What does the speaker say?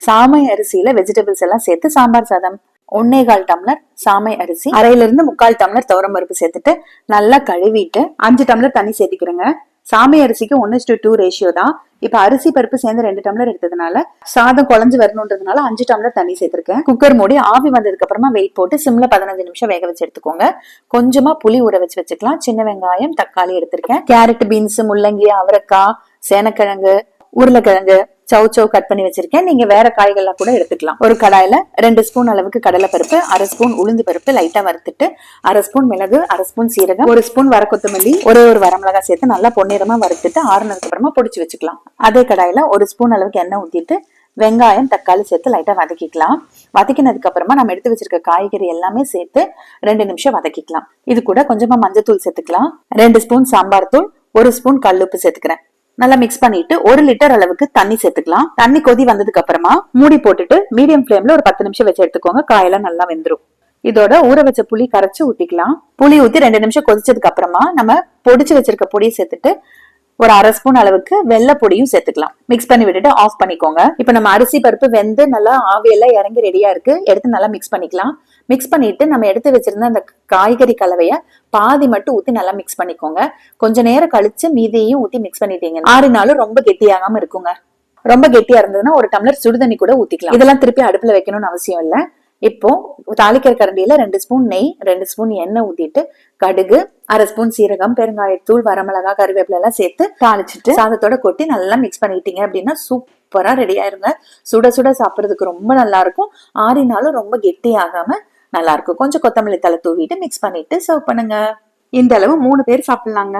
சாமை அரிசியில வெஜிடபிள்ஸ் எல்லாம் சேர்த்து சாம்பார் சாதம். 1.25 டம்ளர் சாமை அரிசி, 1/2 டம்ளர் துவரம் பருப்பு சேர்த்துட்டு நல்லா கழுவிட்டு 5 டம்ளர் தண்ணி சேர்த்துக்கிறேங்க. சாமை அரிசிக்கு 1:2 ரேஷியோ தான். இப்ப அரிசி பருப்பு சேர்ந்து 2 டம்ளர் எடுத்ததுனால சாதம் குழஞ்சு வரணுன்றதுனால 5 டம்ளர் தண்ணி சேர்த்திருக்கேன். குக்கர் மூடி ஆவி வந்ததுக்கு அப்புறமா வெயிட் போட்டு சிம்ல 15 நிமிஷம் வேக வச்சு எடுத்துக்கோங்க. கொஞ்சமா புளி ஊற வச்சு வச்சுக்கலாம். சின்ன வெங்காயம், தக்காளி எடுத்திருக்கேன். கேரட், பீன்ஸ், முள்ளங்கி, அவரைக்காய், சேனக்கிழங்கு, உருளைக்கிழங்கு, சௌ கட் பண்ணி வச்சிருக்கேன். நீங்க வேற காய்கள்லாம் கூட எடுத்துக்கலாம். ஒரு கடாயில 2 ஸ்பூன் அளவுக்கு கடலை பருப்பு, 1/2 ஸ்பூன் உளுந்து பருப்பு லைட்டா வறுத்துட்டு, 1/2 ஸ்பூன் மிளகு, 1/2 ஸ்பூன் சீரகம், 1 ஸ்பூன் வரக்கொத்தமல்லி, ஒரு வரமிளகாய் சேர்த்து நல்லா பொன்னிறமா வறுத்துட்டு ஆறுனதுக்கு அப்புறமா பொடிச்சு வச்சுக்கலாம். அதே கடாயில 1 ஸ்பூன் அளவுக்கு எண்ணெய் ஊத்திட்டு வெங்காயம், தக்காளி சேர்த்து லைட்டா வதக்கிக்கலாம். வதக்கினதுக்கு அப்புறமா நம்ம எடுத்து வச்சிருக்க காய்கறி எல்லாமே சேர்த்து 2 நிமிஷம் வதக்கிக்கலாம். இது கூட கொஞ்சமா மஞ்சத்தூள் சேர்த்துக்கலாம். 2 ஸ்பூன் சாம்பார் தூள், 1 ஸ்பூன் கல்லுப்பு சேர்த்துக்கிறேன். நல்லா மிக்ஸ் பண்ணிட்டு 1 லிட்டர் அளவுக்கு தண்ணி சேர்த்துக்கலாம். தண்ணி கொதி வந்ததுக்கு அப்புறமா மூடி போட்டுட்டு மீடியம் ஃபிளேம்ல ஒரு 10 நிமிஷம் வச்சு எடுத்துக்கோங்க. காயெல்லாம் நல்லா வெந்துரும். இதோட ஊற வச்ச புளி கரைச்சு ஊத்திக்கலாம். புளி ஊத்தி 2 நிமிஷம் கொதிச்சதுக்கு அப்புறமா நம்ம பொடிச்சு வச்சிருக்க பொடியை சேர்த்துட்டு ஒரு 1/2 ஸ்பூன் அளவுக்கு வெள்ளை பொடியும் சேர்த்துக்கலாம். மிக்ஸ் பண்ணி விட்டுட்டு ஆஃப் பண்ணிக்கோங்க. இப்ப நம்ம அரிசி பருப்பு வெந்து நல்லா ஆவியெல்லாம் இறங்கி ரெடியா இருக்கு. எடுத்து நல்லா மிக்ஸ் பண்ணிக்கலாம். மிக்ஸ் பண்ணிட்டு நம்ம எடுத்து வச்சிருந்த அந்த காய்கறி கலவைய பாதி மட்டும் ஊத்தி நல்லா மிக்ஸ் பண்ணிக்கோங்க. கொஞ்ச நேரம் கழிச்சு மீதியையும் ஊத்தி மிக்ஸ் பண்ணிட்டீங்க. 6 நாளும் ரொம்ப கெட்டியாகாம இருக்குங்க. ரொம்ப கெட்டியா இருந்ததுன்னா 1 டம்ளர் சுடுதண்ணி கூட ஊத்திக்கலாம். இதெல்லாம் திருப்பி அடுப்புல வைக்கணும்னு அவசியம் இல்லை. இப்போ தாளிக்கிற கரண்டியில 2 ஸ்பூன் நெய், 2 ஸ்பூன் எண்ணெய் ஊத்திட்டு கடுகு, 1/2 ஸ்பூன் சீரகம், பெருங்காயத்தூள், வரமிளகா, கருவேப்பிலை எல்லாம் சேர்த்து தாளிச்சுட்டு சாதத்தோட கொட்டி நல்லா மிக்ஸ் பண்ணிட்டீங்க அப்படின்னா சூப்பரா ரெடி ஆயிருங்க. சுட சுட சாப்பிட்றதுக்கு ரொம்ப நல்லா இருக்கும். ஆறினாலும் ரொம்ப கெட்டி ஆகாம நல்லா இருக்கும். கொஞ்சம் கொத்தமல்லி தலை தூவிட்டு மிக்ஸ் பண்ணிட்டு சர்வ் பண்ணுங்க. இந்த அளவு 3 பேர் சாப்பிடலாங்க.